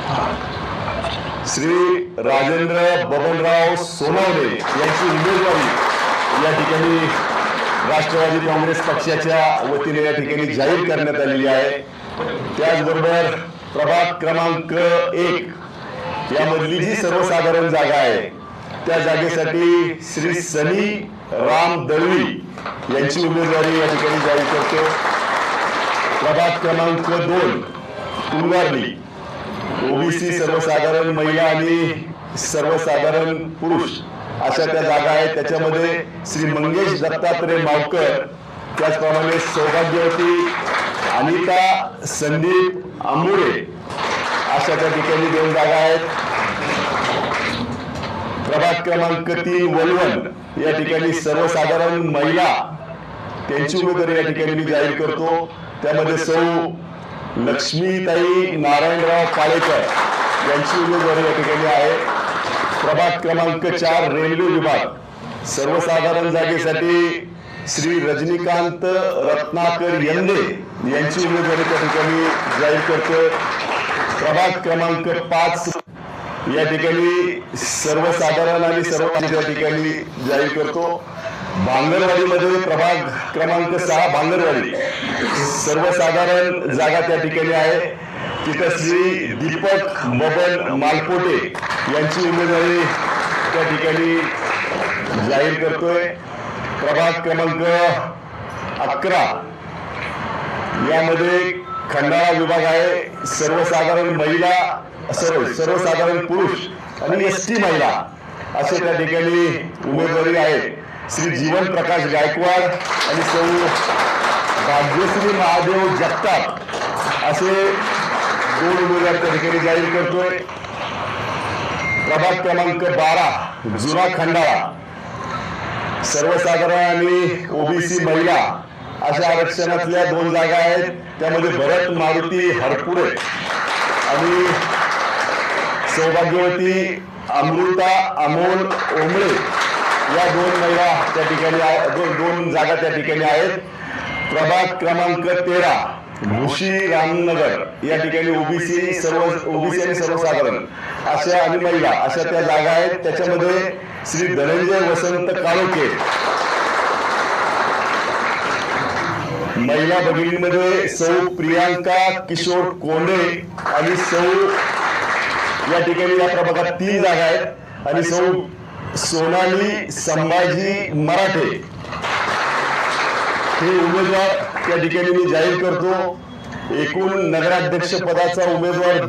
श्री राजेंद्र बबनराव सोनवणे यांची उमेदवारी या ठिकाणी राष्ट्रवादी काँग्रेस पक्षाच्या वतीने या ठिकाणी जाहीर करण्यात आलेली आहे। त्याचबरोबर प्रभाग क्रमांक 1 यामधली जी सर्वसाधारण जागा आहे त्या जागेसाठी श्री सनी राम दळवी यांची उमेदवारी या ठिकाणी जाहीर करतो। प्रभाग क्रमांक 2 तुंगारली ओबीसी सर्वसाधारण महिला आणि सर्वसाधारण पुरुष अशा त्या जागा आहेत। त्याच्यामध्ये श्री मंगेश दत्तात्रय मावकर, त्याचप्रमाणे सौभाग्यवती अनिता संदीप आंबुरे अशा त्या ठिकाणी 2 जागा आहेत। प्रभाग क्रमांक 3 वलवल या ठिकाणी सर्वसाधारण महिला त्यांची उमेदवारी या ठिकाणी मी जाहीर करतो। त्यामध्ये सौ लक्ष्मीताई नारायणराव पाळेकर यांची उमेदवारी या ठिकाणी आहे। प्रभाग क्रमांक 4 रेल्वे विभाग सर्वसाधारण जागेसाठी श्री रजनीकांत रत्नाकर यंदे यांची उमेदवारी त्या ठिकाणी जाहीर करतो। प्रभाग क्रमांक 5 या ठिकाणी सर्वसाधारण आणि सर्वांनी त्या ठिकाणी जाहीर करतो। भांगरवाडीमध्ये प्रभाग क्रमांक 6 भांगरवाडी सर्वसाधारण जागा त्या ठिकाणी आहे। तिथे श्री दीपक बबन मालपोटे यांची उमेदवारी त्या ठिकाणी जाहीर करतोय। प्रभाग क्रमांक 11 यामध्ये खंडाळा विभाग आहे। सर्वसाधारण महिला सर्वसाधारण पुरुष आणि एसटी महिला असे त्या ठिकाणी उमेदवारी आहे। श्री जीवन प्रकाश गायकवाड आणि सौ भाग्यश्री महादेव जगताप असे 2 उमेदवार त्या ठिकाणी जाहीर करतोय। प्रभाग क्रमांक 12 जुना खंडाळा सर्वसाधारण आणि ओबीसी महिला अशा आरक्षणातल्या 2 जागा आहेत। त्यामध्ये भरत मारुती हरपुरे आणि सौभाग्यवती अमृता अमोल ओंबळे या 2 महिला त्या ठिकाणी 2 जागा त्या ठिकाणी आहेत। प्रभाग क्रमांक 13 भुशी रामनगर या ठिकाणी ओबीसी आणि सर्वसाधारण अशा आणि महिला अशा त्या जागा आहेत। त्याच्यामध्ये श्री धनंजय वसंत काळोखे महिला भगिनीमध्ये सौ प्रियांका किशोर कोंडे आणि सौ या ठिकाणी या प्रभागात 3 जागा आहेत आणि सौ सोनाली संभाजी मराठे हे उमेदवार त्या ठिकाणी मी जाहीर करतो। एकूण नगराध्यक्ष पदाचा उमेदवार